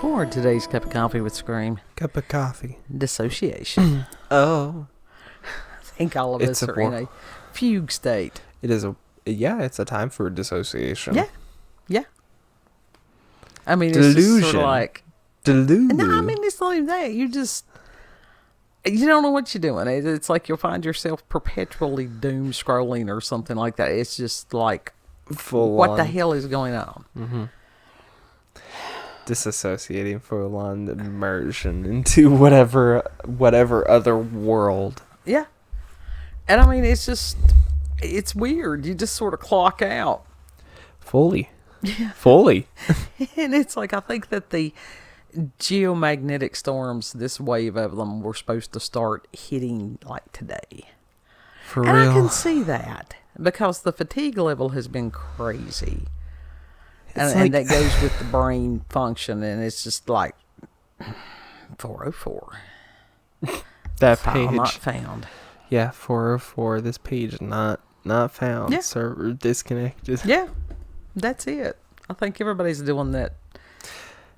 For today's cup of coffee with Scream. Cup of coffee. Dissociation. Oh. I think all of us are in a fugue state. It's a time for dissociation. Yeah. I mean, Delusion. it's just sort of like... Delusion. No, I mean, it's not even that. You don't know what you're doing. It's like you'll find yourself perpetually doom scrolling or something like that. It's just like, what the hell is going on? Mm-hmm. Disassociating, full on immersion into whatever other world. Yeah. And I mean, it's weird. You just sort of clock out. Fully. Yeah. Fully. And it's like, I think that the geomagnetic storms, this wave of them, were supposed to start hitting like today. For and real. I can see that because the fatigue level has been crazy. And that goes with the brain function, and it's just like 404. That File page not found. Yeah, 404. This page not found. Yeah. Server disconnected. Yeah, that's it. I think everybody's doing that.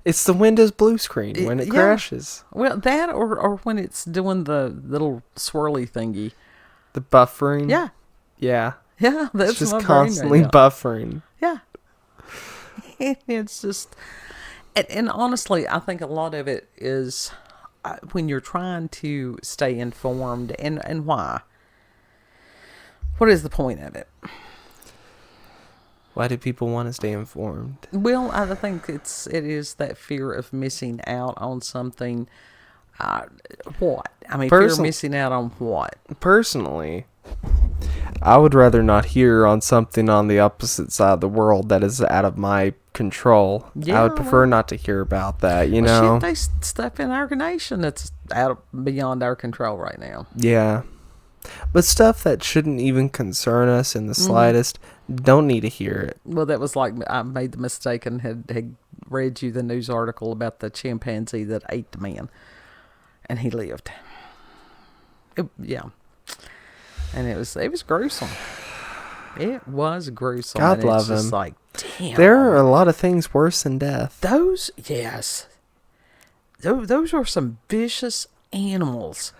It's the Windows blue screen when it crashes. Well, that or when it's doing the little swirly thingy. The buffering. Yeah. Yeah. Yeah, that's it's just my brain constantly right now. buffering. Yeah. It's just, and honestly, I think a lot of it is when you're trying to stay informed, and why? What is the point of it? Why do people want to stay informed? Well, I think it is that fear of missing out on something. What? I mean, fear of missing out on what? Personally, I would rather not hear on something on the opposite side of the world that is out of my control. Yeah, I would prefer not to hear about that, you know? Shit, there's stuff in our nation that's beyond our control right now. Yeah. But stuff that shouldn't even concern us in the slightest, don't need to hear it. Well, that was like, I made the mistake and had read you the news article about the chimpanzee that ate the man. And he lived. Yeah. And it was gruesome. It was gruesome. God and love it's just him. like, damn. There are a lot of things worse than death. Yes. Those are some vicious animals.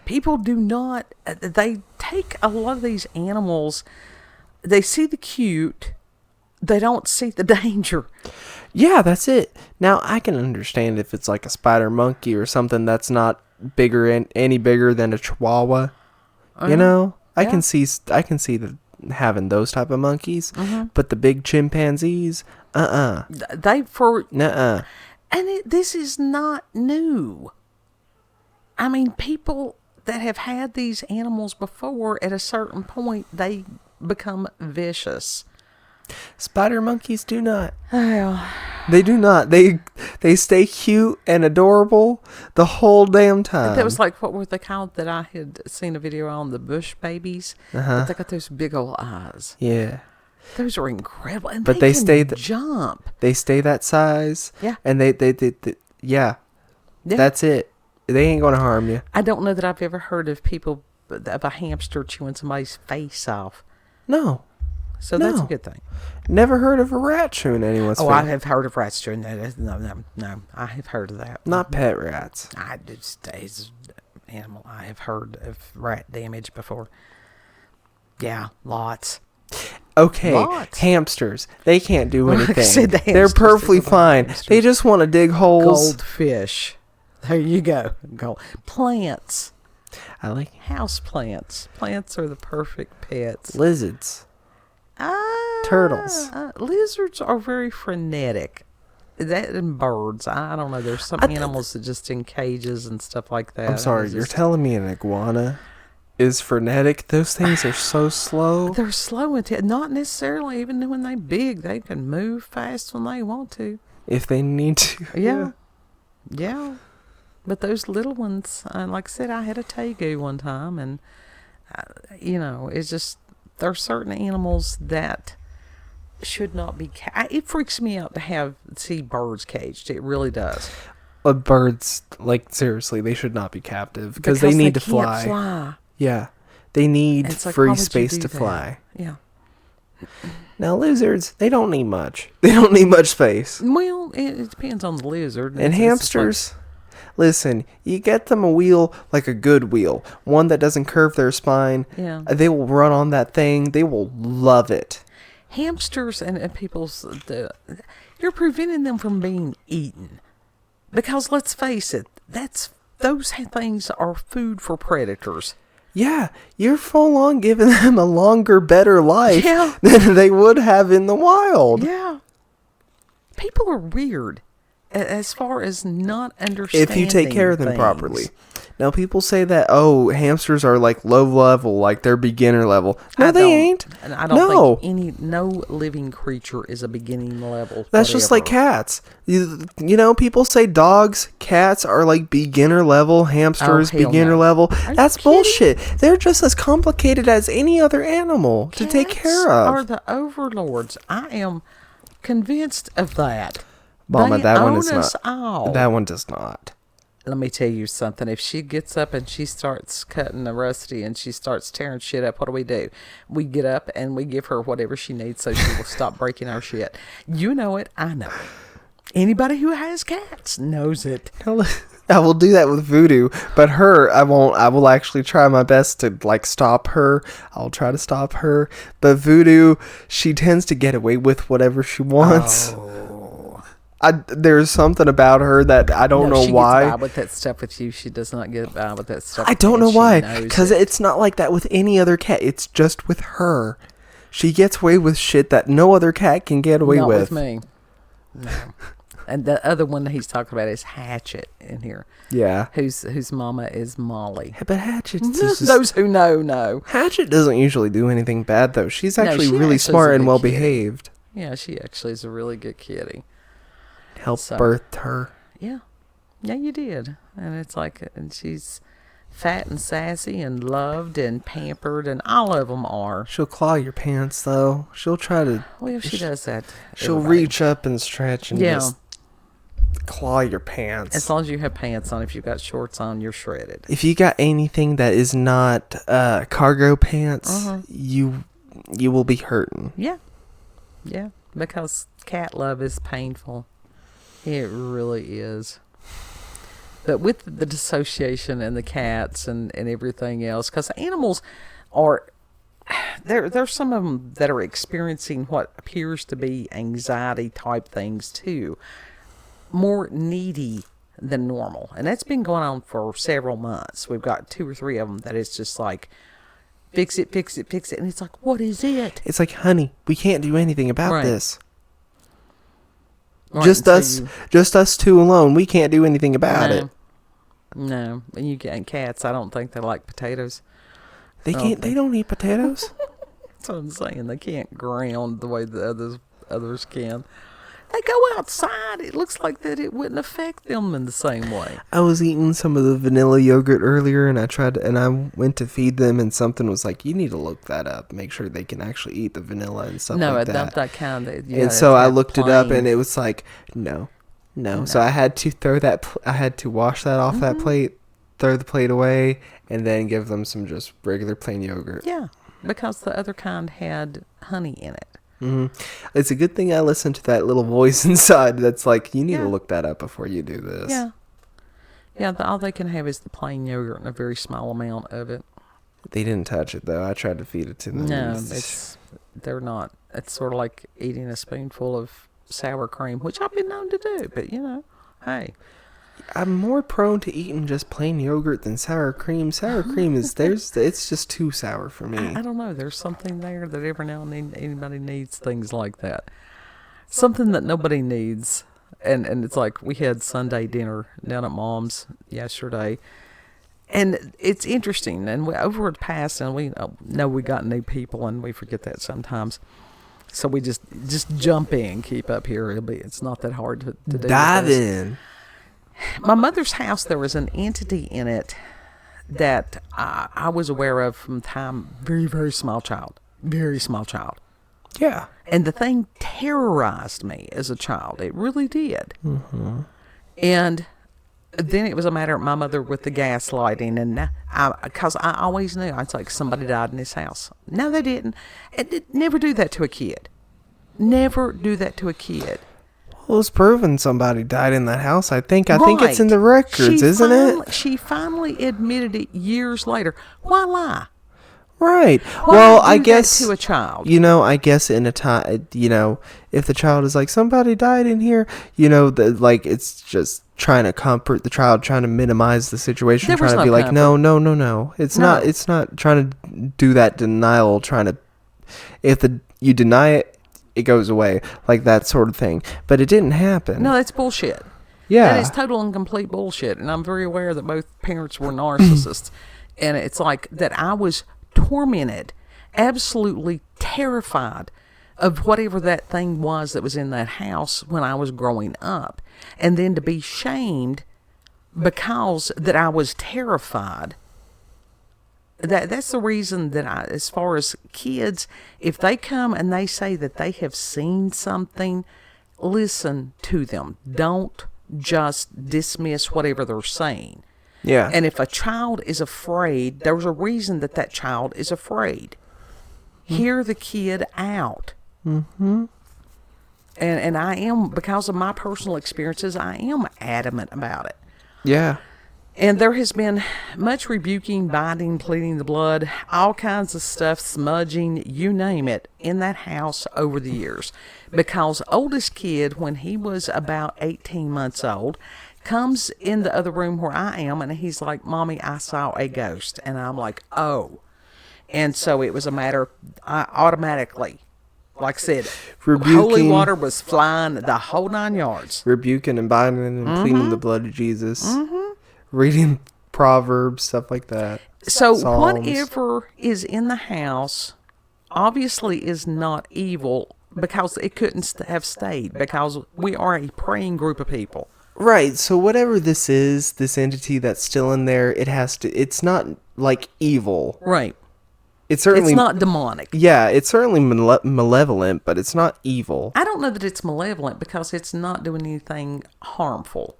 People do not, they take a lot of these animals, they see the cute, they don't see the danger. Yeah, that's it. Now, I can understand if it's like a spider monkey or something that's not any bigger than a chihuahua. You know? I can see having those type of monkeys, but the big chimpanzees, nuh-uh. And this is not new. I mean, people that have had these animals before, at a certain point, they become vicious. Spider monkeys do not. Well, They do not. They stay cute and adorable the whole damn time. that was like, what were they called that I had seen a video on? The bush babies. But they got those big old eyes. Yeah. Those are incredible. And But they stay jump. They stay that size. Yeah. And they Yeah. That's it. They ain't gonna harm you. I don't know that I've ever heard of a hamster chewing somebody's face off. No. So that's a good thing. Never heard of a rat chewing anyone's face. I have heard of rats chewing that. No. I have heard of that. Not pet rats. As animal. I have heard of rat damage before. Yeah, lots. Okay, Lots. hamsters. They can't do Like I anything. said, the They're hamsters, perfectly they're fine. hamsters. They just want to dig holes. Goldfish. There you go. Plants. I like House plants. Plants are the perfect pets. lizards. Turtles. Lizards are very frenetic. That and birds. I don't know. There's some animals that just in cages and stuff like that. I'm sorry, you're telling me an iguana is frenetic? Those things are so slow. They're slow and not necessarily even when they're big. They can move fast when they want to. If they need to. Yeah. But those little ones, like I said, I had a tegu one time, and it's just, there are certain animals that should not be. It freaks me out to see birds caged. It really does. Birds, like seriously, they should not be captive because they need to fly. Fly. Yeah, they need It's like, why free would you space do to that? fly. Yeah. Now, lizards, they don't need much. They don't need much space. Well, it depends on the lizard. And hamsters, listen, you get them a wheel, like a good wheel, one that doesn't curve their spine. Yeah. They will run on that thing. They will love it. Hamsters and you're preventing them from being eaten. Because let's face it, those things are food for predators. Yeah, you're full on giving them a longer, better life Yeah. than they would have in the wild. Yeah. People are weird as far as not understanding If you take care of them things. properly. Now, people say that, hamsters are like low level, like they're beginner level. No, they ain't. And I don't think no living creature is a beginning level. That's just like cats. You know, people say dogs, cats are like beginner level, hamsters beginner level. That's bullshit. They're just as complicated as any other animal to take care of. Are the overlords. I am convinced of that. Mama, They that one own is us not. all. That one does not. Let me tell you something. If she gets up and she starts cutting the rusty and she starts tearing shit up, what do? We get up and we give her whatever she needs so she will stop breaking our shit. You know it. I know it. Anybody who has cats knows it. I will do that with Voodoo, but her, I won't. I will actually try my best to like stop her. I'll try to stop her. But Voodoo, she tends to get away with whatever she wants. Oh. There's something about her that I don't know why. She gets by with that stuff with you. She does not get by with that stuff. I don't know why, because it's not like that with any other cat. It's just with her. She gets away with shit that no other cat can get away not with. With me. No. And the other one that he's talking about is Hatchet in here. Yeah. Whose mama is Molly. But Hatchet, those who know. Hatchet doesn't usually do anything bad though. She's actually really actually smart and well behaved. Yeah, she actually is a really good kitty. Birthed her. Yeah. Yeah, you did. And it's like, and she's fat and sassy and loved and pampered, and all of them are. She'll claw your pants though. She'll try to. Well, she does that. She'll reach up and stretch and yeah. just claw your pants. As long as you have pants on. If you've got shorts on, you're shredded. If you got anything that is not cargo pants, you will be hurting. Yeah. Yeah. Because cat love is painful. It really is. But with the dissociation and the cats and everything else, because animals are, there's some of them that are experiencing what appears to be anxiety type things too. More needy than normal. And that's been going on for several months. We've got 2 or 3 of them that it's just like, fix it. And it's like, what is it? It's like, honey, we can't do anything about this. Right, just us two alone. We can't do anything about it. No. And you get cats, I don't think they like potatoes. They don't eat potatoes. That's what I'm saying. They can't ground the way the others can. They go outside. It looks like that it wouldn't affect them in the same way. I was eating some of the vanilla yogurt earlier, and I went to feed them, and something was like, "You need to look that up. Make sure they can actually eat the vanilla and stuff like that." No, not that kind. And so I looked it up, and it was like, no. So I had to throw that. I had to wash that off that plate, throw the plate away, and then give them some just regular plain yogurt. Yeah, because the other kind had honey in it. Mm-hmm. It's a good thing I listened to that little voice inside that's like, you need to look that up before you do this. Yeah. Yeah, all they can have is the plain yogurt and a very small amount of it. They didn't touch it, though. I tried to feed it to them. No, they're not. It's sort of like eating a spoonful of sour cream, which I've been known to do, but, hey. I'm more prone to eating just plain yogurt than sour cream. Sour cream it's just too sour for me. I don't know. There's something there that every now and then anybody needs things like that. Something that nobody needs. And it's like we had Sunday dinner down at Mom's yesterday. And it's interesting. And over the past, and we know we got new people and we forget that sometimes. So we just jump in, keep up here. It's not that hard to do. Dive in. My mother's house, there was an entity in it that I was aware of from time, very, very small child. Very small child. Yeah. And the thing terrorized me as a child. It really did. Mm-hmm. And then it was a matter of my mother with the gaslighting, and because I always knew, I'd like, somebody died in this house. No, they didn't. Never do that to a kid. Never do that to a kid. Well, it's proven somebody died in that house. I think it's in the records, isn't it? She finally admitted it years later. Why lie? Right. Why well, do I that guess to a child. I guess in a time, if the child is like, somebody died in here, like, it's just trying to comfort the child, trying to minimize the situation, trying to be like, no. It's not. It's not trying to do that denial. Trying to, you deny it, it goes away, like that sort of thing. But it didn't happen. No, that's bullshit. Yeah. That is total and complete bullshit. And I'm very aware that both parents were narcissists. And it's like that I was tormented, absolutely terrified of whatever that thing was that was in that house when I was growing up. And then to be shamed because that I was terrified. That's the reason that as far as kids, if they come and they say that they have seen something, listen to them. Don't just dismiss whatever they're saying. Yeah. And if a child is afraid, there's a reason that child is afraid. Hear the kid out. Mm-hmm. And I am, because of my personal experiences, I am adamant about it. Yeah. And there has been much rebuking, biting, pleading the blood, all kinds of stuff, smudging, you name it, in that house over the years. Because oldest kid, when he was about 18 months old, comes in the other room where I am, and he's like, Mommy, I saw a ghost. And I'm like, oh. And so it was a matter, I automatically, like I said, holy water was flying the whole 9 yards. Rebuking and binding and pleading the blood of Jesus. Mm-hmm. Reading Proverbs, stuff like that. So Psalms. Whatever is in the house obviously is not evil, because it couldn't have stayed, because we are a praying group of people. Right. So whatever this is, this entity that's still in there, it's not like evil. Right. It's not demonic. Yeah, it's certainly malevolent, but it's not evil. I don't know that it's malevolent because it's not doing anything harmful.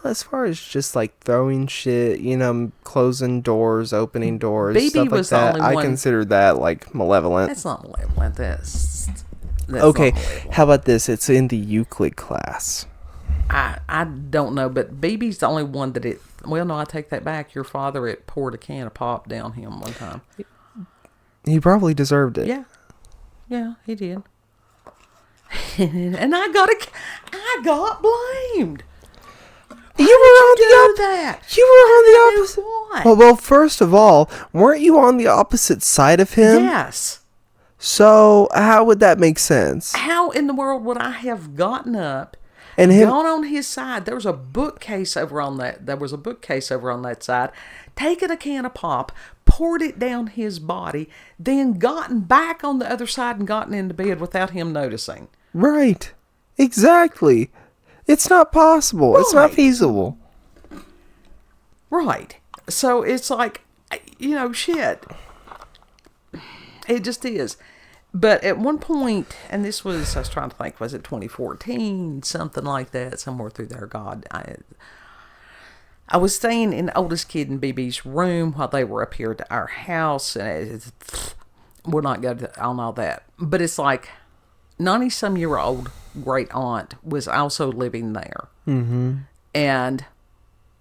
As far as just like throwing shit, closing doors, opening doors, stuff like that, I consider that like malevolent. That's not malevolent. That's okay. Not malevolent. How about this? It's in the Euclid class. I don't know, but BB's the only one that it. Well, no, I take that back. Your father had poured a can of pop down him one time. He probably deserved it. Yeah, he did. And I got blamed. You were on the opposite. Well, first of all, weren't you on the opposite side of him? Yes. So how would that make sense? How in the world would I have gotten up and gone on his side? There was a bookcase over on that side. Taken a can of pop, poured it down his body, then gotten back on the other side and gotten into bed without him noticing. Right. Exactly. It's not possible. Right. It's not feasible. Right. So it's like, shit. It just is. But at one point, and I was trying to think, was it 2014? Something like that, somewhere through there. God, I was staying in the oldest kid and BB's room while they were up here to our house. And we're not going on all that. But it's like 90-some-year-old great aunt was also living there. Mm-hmm. And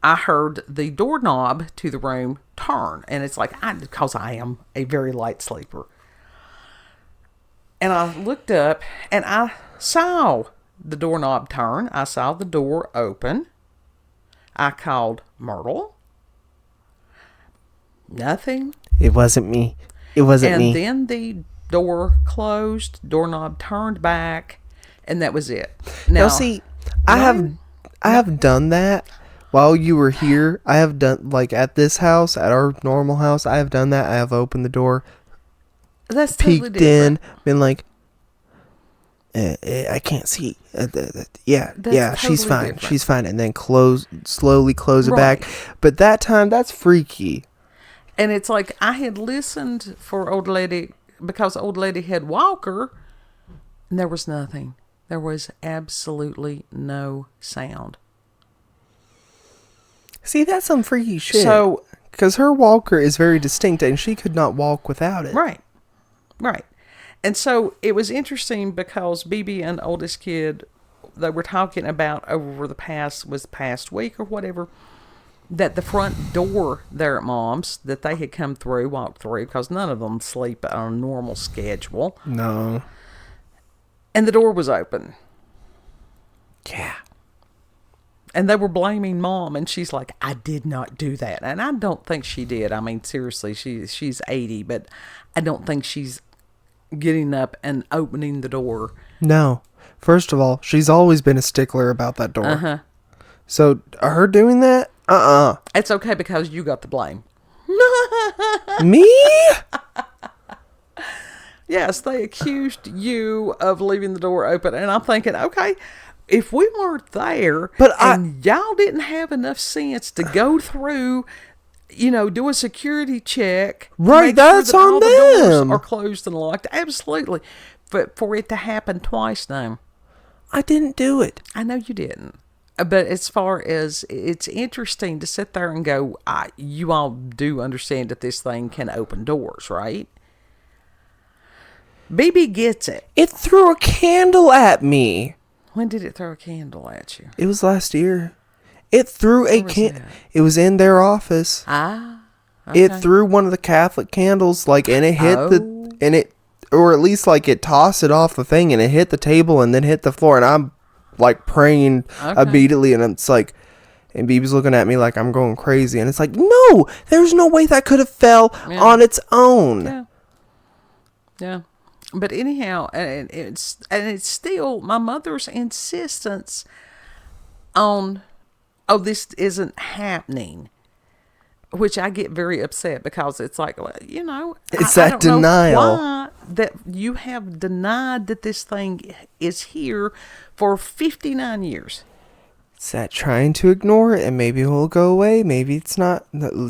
I heard the doorknob to the room turn. And it's like, because I am a very light sleeper. And I looked up and I saw the doorknob turn. I saw the door open. I called Myrtle. Nothing. It wasn't me. Me. And then the door closed, doorknob turned back, and that was it. Now see, I have done that while you were here. I have done, like, at this house, at our normal house, I have done that. I have opened the door. That's totally peeked in, been like, I can't see. Yeah, totally she's fine. Different. She's fine. And then slowly close it back. But that time, that's freaky. And it's like, I had listened for old lady, because old lady had walker, and there was nothing. There was absolutely no sound. See, that's some freaky shit. So, because her walker is very distinct, and she could not walk without it. right. And so it was interesting because BB and oldest kid, they were talking about over the past week or whatever, that the front door there at Mom's that they had walked through, because none of them sleep on a normal schedule. No. And the door was open. Yeah. And they were blaming Mom, and she's like, I did not do that. And I don't think she did. I mean, seriously, she's 80, but I don't think she's getting up and opening the door. No. First of all, she's always been a stickler about that door. Uh-huh. So, her doing that? It's okay because you got the blame. Me? Yes, they accused you of leaving the door open. And I'm thinking, okay, if we weren't there and y'all didn't have enough sense to go through, do a security check. Right, that's on all the doors them. are closed and locked. Absolutely. But for it to happen twice now. I didn't do it. I know you didn't. But as far as it's interesting to sit there and go, you all do understand that this thing can open doors, right? BB gets it. It threw a candle at me. When did it throw a candle at you? It was last year. It threw a candle. It was in their office. Okay. It threw one of the Catholic candles, and it hit or at least it tossed it off the thing, and it hit the table and then hit the floor, and I'm praying immediately, and it's and BB's looking at me like I'm going crazy, and it's like, no, there's no way that could have fell on its own. Yeah. But anyhow, and it's still my mother's insistence on, this isn't happening, which I get very upset because it's like, it's that denial. Why that you have denied that this thing is here for 59 years. It's that trying to ignore it, and maybe it will go away. Maybe it's not.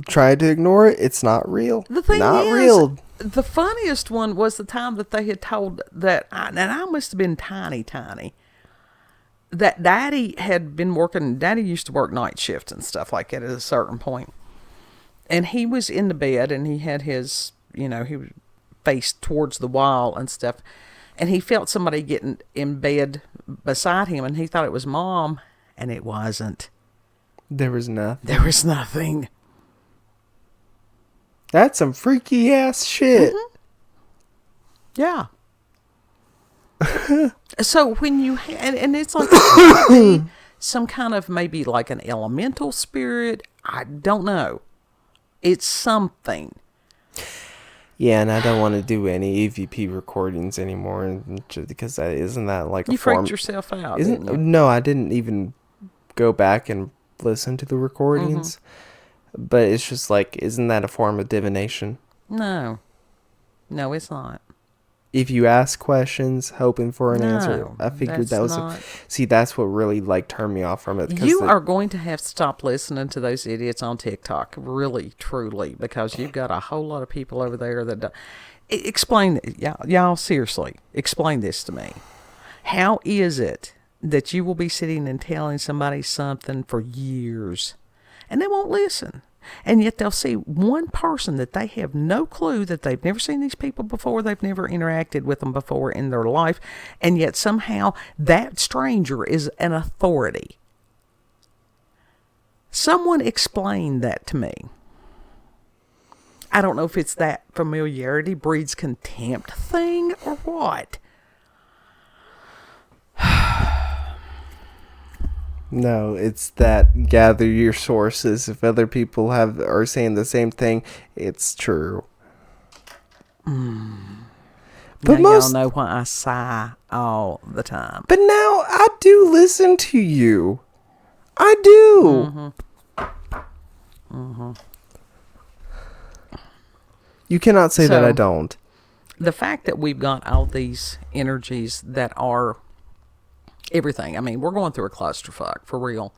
Try to ignore it. It's not real. The thing not is, real. The funniest one was the time that they had told that, and I must have been tiny, that Daddy had been working. Daddy used to work night shift and stuff like that at a certain point. And he was in the bed, and he had his, he was faced towards the wall and stuff. And he felt somebody getting in bed beside him, and he thought it was Mom, and it wasn't. There was nothing. There was nothing. That's some freaky ass shit. Mm-hmm. Yeah. So when you, and it's like some kind of maybe like an elemental spirit, I don't know. It's something. Yeah, and I don't want to do any EVP recordings anymore because isn't that like you a form? You freaked yourself out, didn't you? No, I didn't even go back and listen to the recordings. Mm-hmm. But it's just isn't that a form of divination? No, it's not. If you ask questions hoping for an answer, I figured that was see, that's what really turned me off from it. You are going to have to stop listening to those idiots on TikTok, really, truly, because you've got a whole lot of people over there that explain, y'all seriously, explain this to me. How is it that you will be sitting and telling somebody something for years and they won't listen? And yet they'll see one person that they have no clue, that they've never seen these people before, they've never interacted with them before in their life, and yet somehow that stranger is an authority. Someone explain that to me. I don't know if it's that familiarity breeds contempt thing or what. No, it's that gather your sources. If other people are saying the same thing, it's true. But now y'all know why I sigh all the time. But now I do listen to you. I do. You cannot say that I don't. The fact that we've got all these energies that are everything. I mean, we're going through a clusterfuck, for real.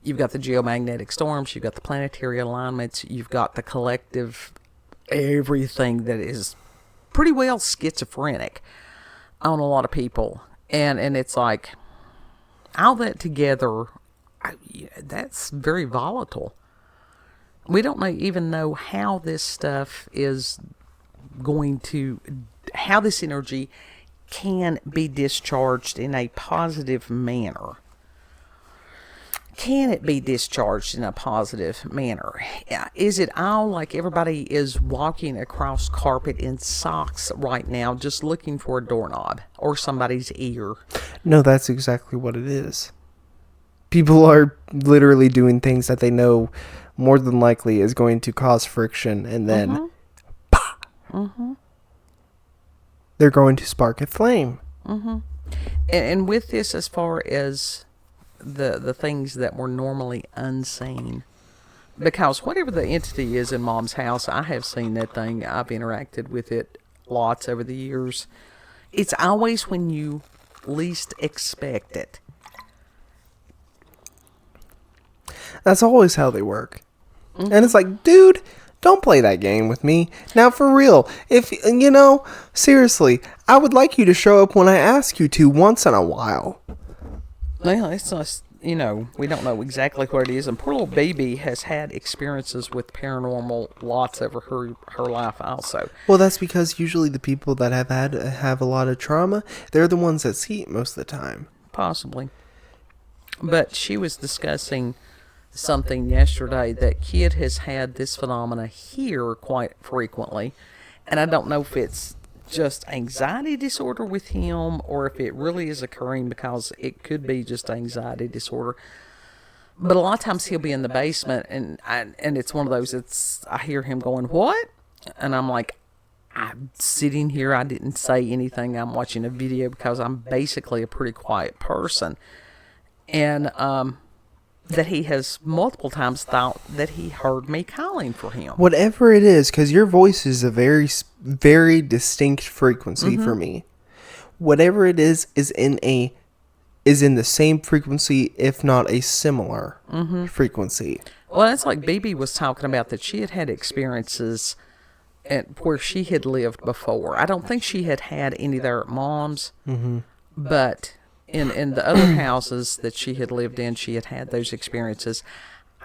You've got the geomagnetic storms, you've got the planetary alignments, you've got the collective everything that is pretty well schizophrenic on a lot of people. And it's all that together That's very volatile. We don't even know how this stuff is going to, how this energy can be discharged in a positive manner. Can it be discharged in a positive manner? Is it all like everybody is walking across carpet in socks right now, just looking for a doorknob or somebody's ear? No, that's exactly what it is. People are literally doing things that they know more than likely is going to cause friction, and then they're going to spark a flame. And with this, as far as the things that were normally unseen, because whatever the entity is in Mom's house, I have seen that thing. I've interacted with it lots over the years. It's always when you least expect it. That's always how they work. And it's like, dude, don't play that game with me. Now, for real, if, seriously, I would like you to show up when I ask you to once in a while. Well, it's just, we don't know exactly what it is. And poor little baby has had experiences with paranormal lots over her life also. Well, that's because usually the people that have a lot of trauma, they're the ones that see it most of the time. Possibly. But she was discussing something yesterday that kid has had this phenomena here quite frequently. And I don't know if it's just anxiety disorder with him or if it really is occurring, because it could be just anxiety disorder. But a lot of times he'll be in the basement and it's one of those, I hear him going, "What?" And I'm like, I'm sitting here, I didn't say anything, I'm watching a video because I'm basically a pretty quiet person. And that he has multiple times thought that he heard me calling for him. Whatever it is, because your voice is a very, very distinct frequency for me. Whatever it is in the same frequency, if not a similar frequency. Well, it's like BB was talking about that she had experiences where she had lived before. I don't think she had any there at Mom's, but in the other houses that she had lived in, she had those experiences.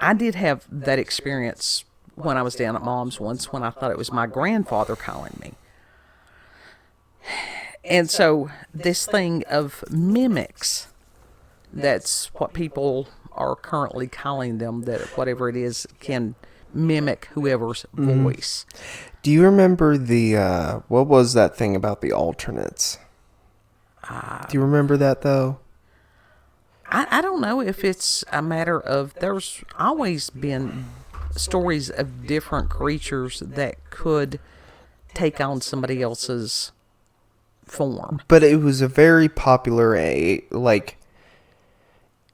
I did have that experience when I was down at Mom's once, when I thought it was my grandfather calling me. And so this thing of mimics, that's what people are currently calling them, that whatever it is can mimic whoever's voice. Do you remember what was that thing about the alternates? Do you remember that, though? I don't know if it's a matter of, there's always been stories of different creatures that could take on somebody else's form. But it was a very popular,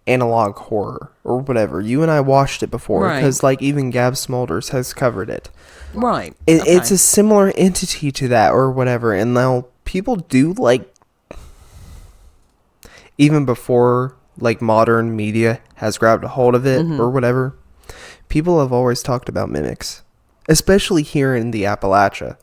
analog horror or whatever. You and I watched it before, because even Gab Smulders has covered it. Right. It's a similar entity to that or whatever. And now people do even before modern media has grabbed a hold of it or whatever, people have always talked about mimics, especially here in the Appalachian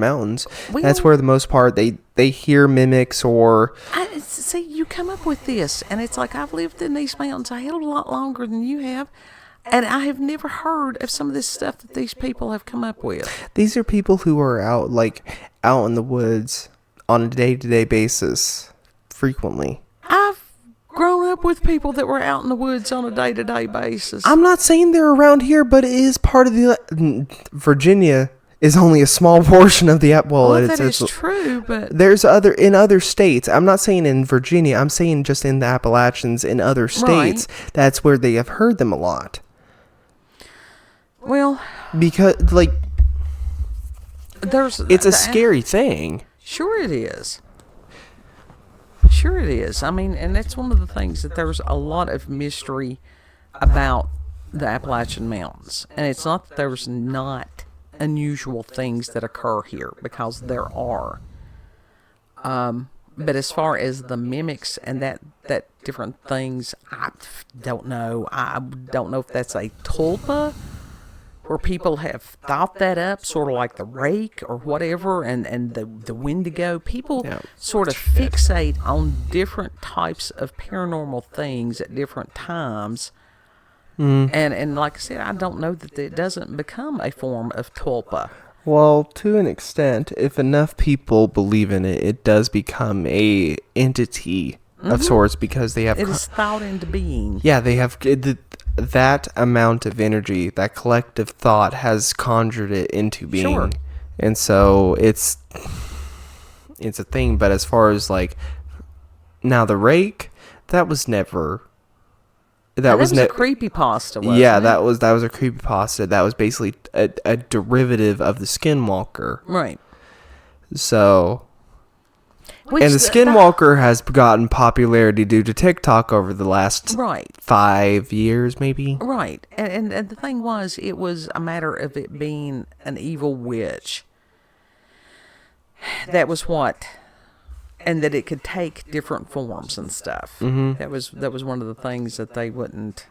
Mountains. Well, that's where the most part they hear mimics or... See, you come up with this, and it's like, I've lived in these mountains a hell of a lot longer than you have, and I have never heard of some of this stuff that these people have come up with. These are people who are out in the woods on a day-to-day basis frequently. I've grown up with people that were out in the woods on a day-to-day basis. I'm not saying they're around here, but it is part of the... Virginia is only a small portion of the... that is true, but... There's in other states. I'm not saying in Virginia. I'm saying just in the Appalachians, in other states. Right. That's where they have heard them a lot. Well... Because, it's a scary thing. Sure it is. Sure it is. I mean, and that's one of the things, that there's a lot of mystery about the Appalachian Mountains. And it's not that there's not unusual things that occur here, because there are. But as far as the mimics and that different things, I don't know. I don't know if that's a tulpa where people have thought that up, sort of like the rake or whatever, and the Wendigo. People sort of fixate on different types of paranormal things at different times. And like I said, I don't know that it doesn't become a form of tulpa. Well, to an extent, if enough people believe in it, it does become a entity of sorts, because they have... It is thought into being. Yeah, they have... that amount of energy, that collective thought, has conjured it into being. Sure. And so it's a thing. But as far as like, now the rake, that was never... That was a creepypasta, wasn't yeah, it? that was a creepypasta. That was basically a derivative of the Skinwalker. Right. So... Which and the Skinwalker has gotten popularity due to TikTok over the last 5 years, maybe. Right. And the thing was, it was a matter of it being an evil witch. That was what. And that it could take different forms and stuff. Mm-hmm. That was one of the things that they wouldn't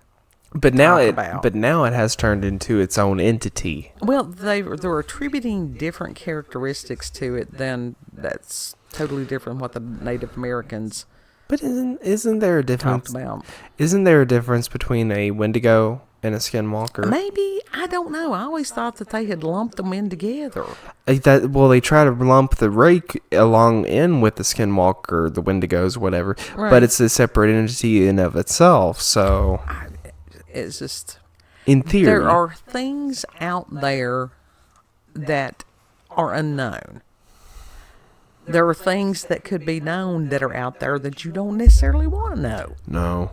talk about. But now it has turned into its own entity. Well, they're attributing different characteristics to it than that's totally different what the Native Americans. But isn't there a difference? Talked about. Isn't there a difference between a Wendigo and a Skinwalker? Maybe, I don't know. I always thought that they had lumped them in together. They try to lump the rake along in with the Skinwalker, the Wendigos, whatever. Right. But it's a separate entity in of itself. So it's just, in theory, there are things out there that are unknown. There are things that could be known that are out there that you don't necessarily want to know.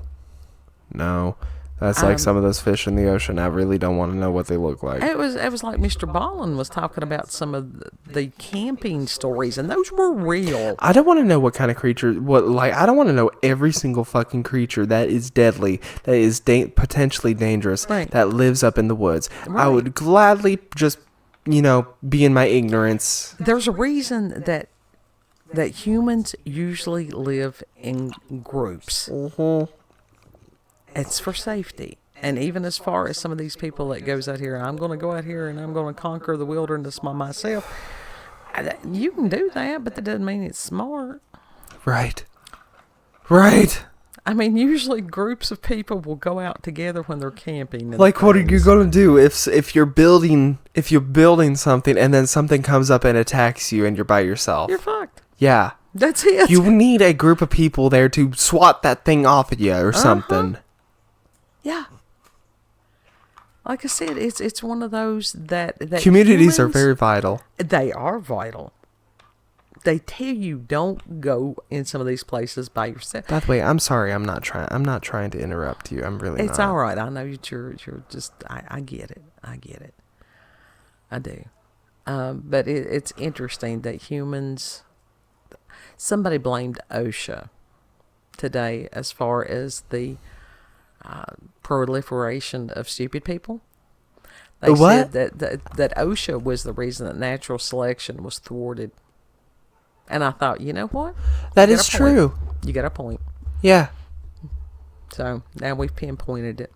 No. That's like some of those fish in the ocean. I really don't want to know what they look like. It was like Mr. Ballin was talking about some of the camping stories, and those were real. I don't want to know what kind of creature, I don't want to know every single fucking creature that is deadly, that is potentially dangerous, that lives up in the woods. Right. I would gladly just, be in my ignorance. There's a reason that humans usually live in groups. Mm-hmm. It's for safety. And even as far as some of these people that goes out here, I'm going to go out here and I'm going to conquer the wilderness by myself. You can do that, but that doesn't mean it's smart. Right. I mean, usually groups of people will go out together when they're camping. Like, what are you going to do if you're building something and then something comes up and attacks you and you're by yourself? You're fucked. Yeah. That's it. You need a group of people there to swat that thing off at you or something. Yeah. Like I said, it's one of those that communities are very vital. They are vital. They tell you don't go in some of these places by yourself. By the way, I'm sorry. I'm not trying to interrupt you. I'm really not. It's all right. I know you're just. I get it. I do. But it's interesting that humans. Somebody blamed OSHA today as far as the proliferation of stupid people. They said that OSHA was the reason that natural selection was thwarted. And I thought, you know what? That is true. You got a point. Yeah. So now we've pinpointed it.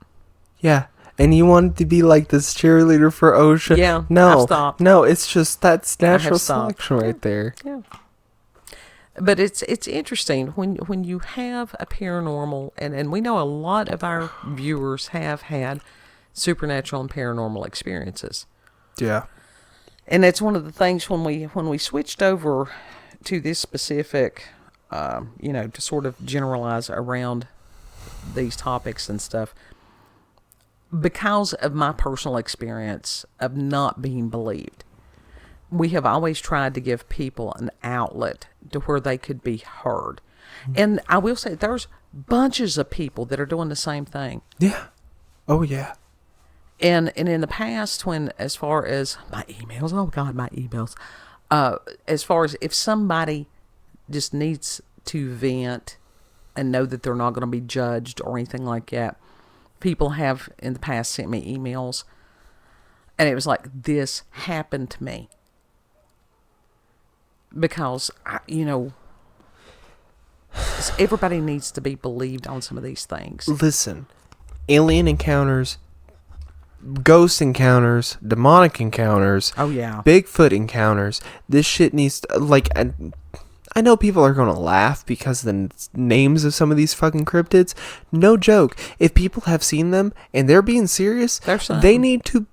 Yeah. And you wanted to be like this cheerleader for OSHA? Yeah. No. I've stopped. No, it's just that's natural selection right there. Yeah. But it's interesting when you have a paranormal, and we know a lot of our viewers have had supernatural and paranormal experiences. Yeah. And that's one of the things when we switched over to this specific, to sort of generalize around these topics and stuff, because of my personal experience of not being believed. We have always tried to give people an outlet to where they could be heard. And I will say there's bunches of people that are doing the same thing. Yeah. Oh, yeah. And in the past, when, as far as my emails, as far as if somebody just needs to vent and know that they're not going to be judged or anything like that, people have in the past sent me emails. And it was like, this happened to me. Because, everybody needs to be believed on some of these things. Listen, alien encounters, ghost encounters, demonic encounters, Oh yeah. Bigfoot encounters. This shit needs to, like, I know people are gonna laugh because of the names of some of these fucking cryptids. No joke. If people have seen them and they're being serious, they need to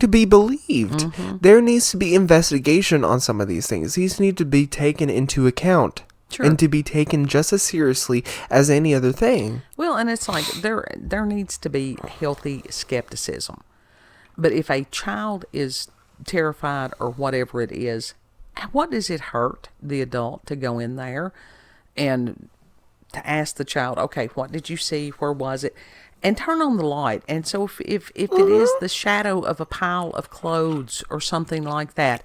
be believed. Mm-hmm. There needs to be investigation on some of these things. These need to be taken into account. Sure. And to be taken just as seriously as any other thing. Well, and it's like there needs to be healthy skepticism. But if a child is terrified or whatever it is, what does it hurt the adult to go in there and to ask the child, okay, what did you see? Where was it? And turn on the light. And so if it is the shadow of a pile of clothes or something like that,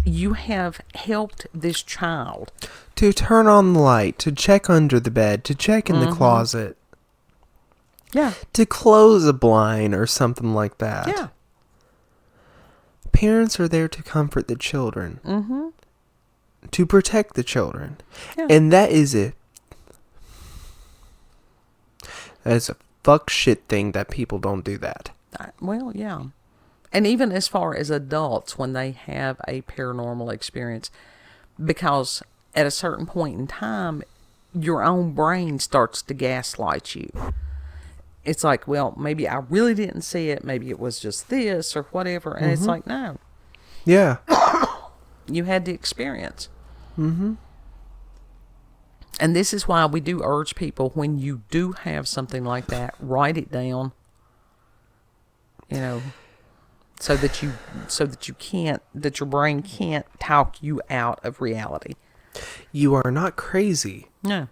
you have helped this child. To turn on the light, to check under the bed, to check in the closet. Yeah. To close a blind or something like that. Yeah. Parents are there to comfort the children. Mm-hmm. To protect the children. Yeah. And that is it. That is a fuck shit thing that people don't do that. Well, yeah. And even as far as adults, when they have a paranormal experience, because at a certain point in time, your own brain starts to gaslight you. It's like, well, maybe I really didn't see it. Maybe it was just this or whatever. And it's like, no. Yeah. You had the experience. Mm-hmm. And this is why we do urge people, when you do have something like that, write it down. You know, so that your brain can't talk you out of reality. You are not crazy. No.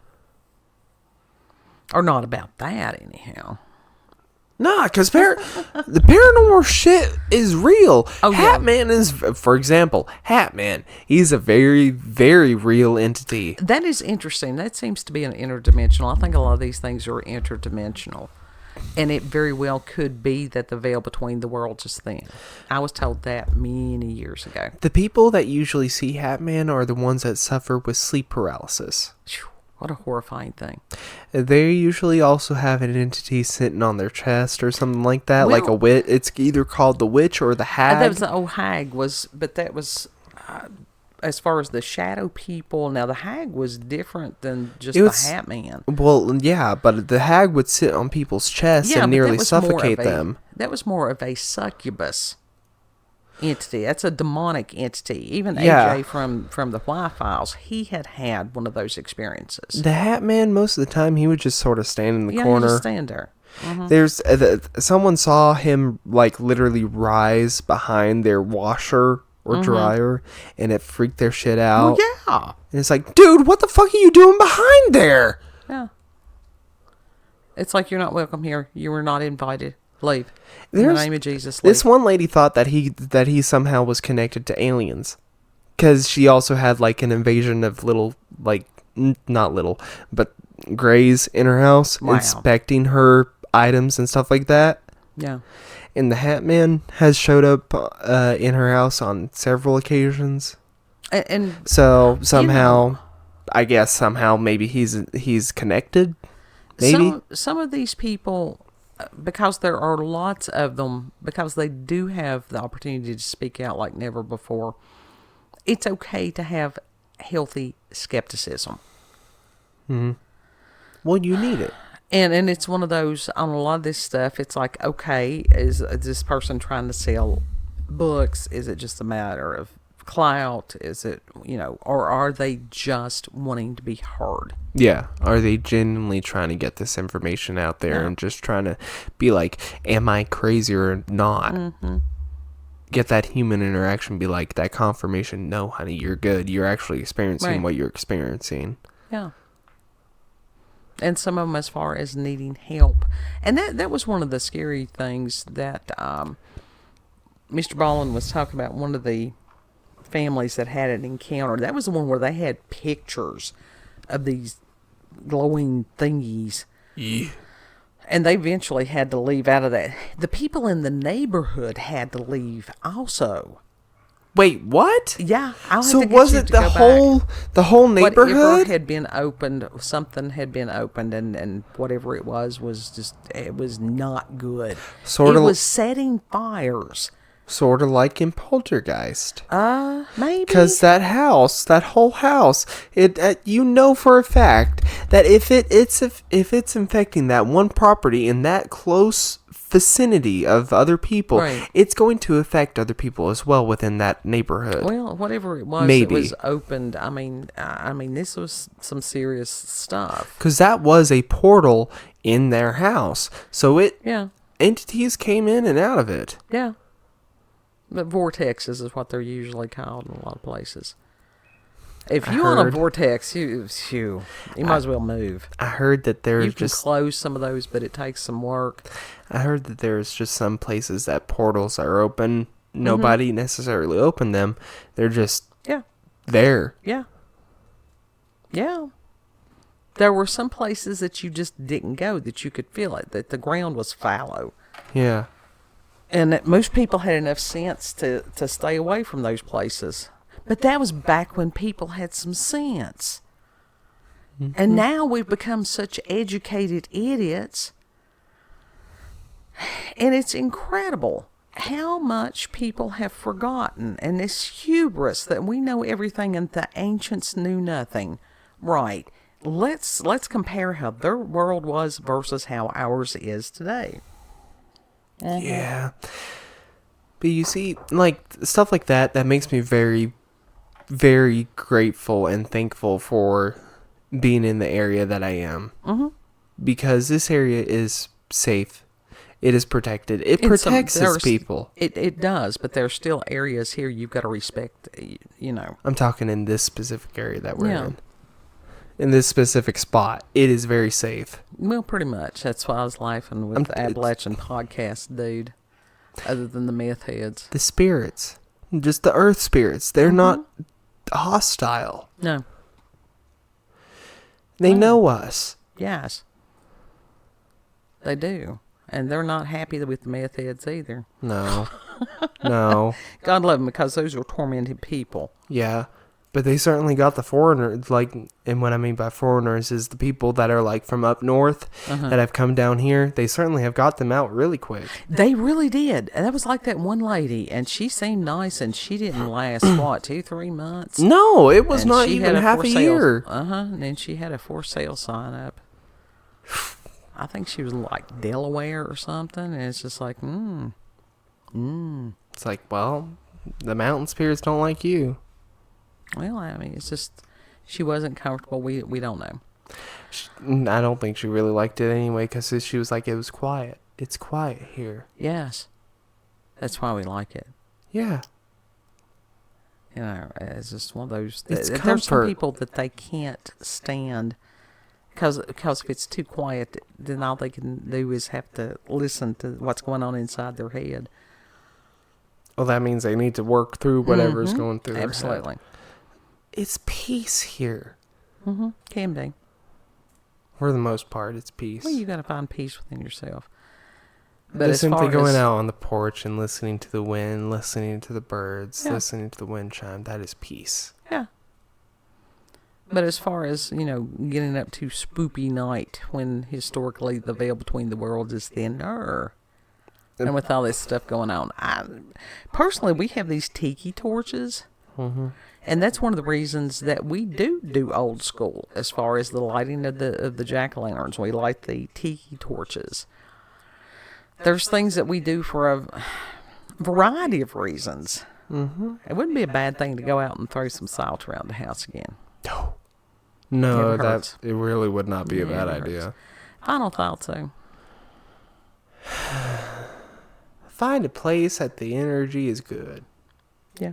Or not about that, anyhow. Nah, because the paranormal shit is real. Oh, yeah. Hatman is, for example, Hatman. He's a very, very real entity. That is interesting. That seems to be an interdimensional. I think a lot of these things are interdimensional. And it very well could be that the veil between the worlds is thin. I was told that many years ago. The people that usually see Hatman are the ones that suffer with sleep paralysis. What a horrifying thing. They usually also have an entity sitting on their chest or something like that, like a witch. It's either called the witch or the hag. That was the old hag, but that was, as far as the shadow people, now the hag was different than just the Hat Man. Well, yeah, but the hag would sit on people's chests and nearly suffocate them. That was more of a succubus entity. That's a demonic entity. Even Yeah. AJ from the Y Files, he had one of those experiences. The Hat Man, most of the time, he would just sort of stand in the He corner. just stand there. Mm-hmm. There's someone saw him like literally rise behind their washer or dryer, and it freaked their shit out. Well, yeah. And it's like, dude, what the fuck are you doing behind there? Yeah. It's like, you're not welcome here. You were not invited. Leave. In the name of Jesus, leave. This one lady thought that he somehow was connected to aliens, because she also had like an invasion of little, like, not little, but grays in her house, inspecting her items and stuff like that. Yeah. And the Hat Man has showed up in her house on several occasions. And so somehow, I guess somehow maybe he's connected. Maybe some of these people, because there are lots of them, because they do have the opportunity to speak out like never before, it's okay to have healthy skepticism. Mm-hmm. Well, you need it. And it's one of those, on a lot of this stuff, it's like, okay, is this person trying to sell books? Is it just a matter of clout? Is it, or are they just wanting to be heard? Yeah. Are they genuinely trying to get this information out there and just trying to be like, am I crazy or not? Mm-hmm. Get that human interaction, be like, that confirmation, no, honey, you're good. You're actually experiencing what you're experiencing. Yeah. And some of them as far as needing help. And that was one of the scary things that Mr. Ballin was talking about. One of the families that had an encounter. That was the one where they had pictures of these glowing thingies. Yeah. And they eventually had to leave out of that. The people in the neighborhood had to leave also. Wait, what? Yeah, I'll have So to get was you it to go back. the whole Whatever neighborhood? had been opened, something had been opened, and whatever it was just, it was not good. Sort It of was setting fires. Sort of like in Poltergeist. Maybe. Because that whole house, you know for a fact that if it's infecting that one property in that close vicinity of other people, Right. it's going to affect other people as well within that neighborhood. Well, whatever it was, Maybe. it was opened. I mean, this was some serious stuff. Because that was a portal in their house, so Yeah, entities came in and out of it. yeah. But vortexes is what they're usually called in a lot of places. If you're on a vortex, you might as well move. I heard that there's You can close some of those, but it takes some work. I heard that there's just some places that portals are open. Nobody necessarily opened them. They're just there. Yeah. Yeah. There were some places that you just didn't go, that you could feel it, that the ground was fallow. Yeah. And that most people had enough sense to stay away from those places. But that was back when people had some sense. Mm-hmm. And now we've become such educated idiots. And it's incredible how much people have forgotten. And this hubris that we know everything and the ancients knew nothing. Right. Let's compare how their world was versus how ours is today. Yeah. But you see, like, stuff like that makes me very, very grateful and thankful for being in the area that I am. Mm-hmm. Because this area is safe. It is protected. It protects its people. It does, but there are still areas here you've got to respect, I'm talking in this specific area that we're in. In this specific spot, it is very safe. Well, pretty much. That's why I was laughing with the Appalachian podcast dude, other than the meth heads. The spirits. Just the earth spirits. They're not hostile. No. They know us. Yes. They do. And they're not happy with the meth heads either. No. No. God love them, because those are tormented people. Yeah. But they certainly got the foreigners, and what I mean by foreigners is the people that are, from up north that have come down here. They certainly have got them out really quick. They really did. And that was like that one lady, and she seemed nice, and she didn't last, 2-3 months? No, it was not even half a year. And then she had a for sale sign up. I think she was like Delaware or something, and it's just like, It's like, well, the mountain spirits don't like you. Well, I mean, it's just, she wasn't comfortable. We don't know. I don't think she really liked it anyway, because she was like, it was quiet. It's quiet here. Yes. That's why we like it. Yeah. It's just one of those. It's There's comfort. some people that they can't stand, because if it's too quiet, then all they can do is have to listen to what's going on inside their head. Well, that means they need to work through whatever's going through their Absolutely. head. It's peace here. Can be. For the most part, it's peace. Well, you got to find peace within yourself. But Just simply going out on the porch and listening to the wind, listening to the birds, listening to the wind chime, that is peace. Yeah. But as far as, getting up to spoopy night, when historically the veil between the worlds is thinner, and with all this stuff going on, personally, we have these tiki torches. And that's one of the reasons that we do old school as far as the lighting of the jack-o'-lanterns. We light the tiki torches. There's things that we do for a variety of reasons. It wouldn't be a bad thing to go out and throw some salt around the house again. No, it really would not be a bad idea. Final thoughts, though. Find a place that the energy is good. Yeah.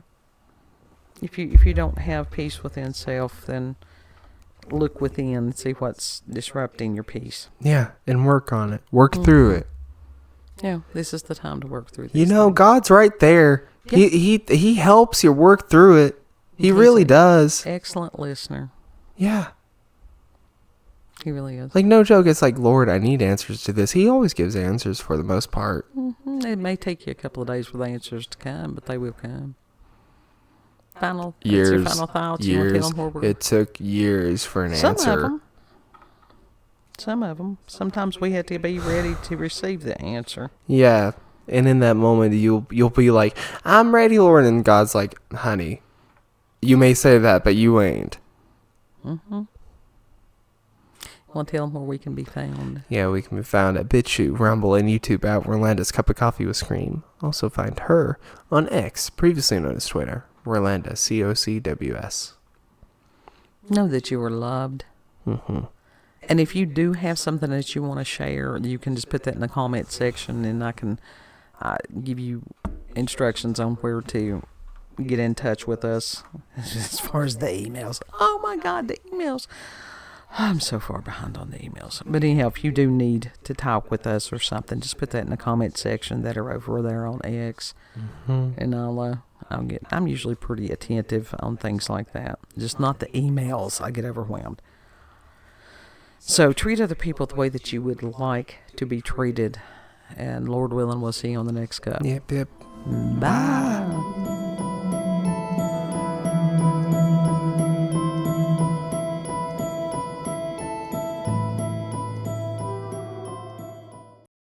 If you don't have peace within self, then look within and see what's disrupting your peace. Yeah, and work on it. Work through it. Yeah, this is the time to work through these things. God's right there. Yeah. He helps you work through it. He really does. Excellent listener. Yeah. He really is. No joke, it's like, Lord, I need answers to this. He always gives answers for the most part. It may take you a couple of days for the answers to come, but they will come. final years. That's your final thoughts? You want to tell them where we're... It took years for an answer. Some of them. Sometimes we have to be ready to receive the answer. Yeah. And in that moment, you'll be like, I'm ready, Lord. And God's like, honey, you may say that, but you ain't. Mm-hmm. Want to tell them where we can be found? Yeah, we can be found at BitChute, Rumble, and YouTube at Rolanda's Cup of Coffee with Scream. Also find her on X, previously known as Twitter, Rolanda, COCWS. Know that you are loved. Mm-hmm. And if you do have something that you want to share, you can just put that in the comment section, and I can give you instructions on where to get in touch with us. As far as the emails. Oh my God, the emails. I'm so far behind on the emails. But anyhow, if you do need to talk with us or something, just put that in the comment section that are over there on X. Mm-hmm. And I'm usually pretty attentive on things like that. Just not the emails. I get overwhelmed. So treat other people the way that you would like to be treated. And Lord willing, we'll see you on the next cup. Yep. Bye.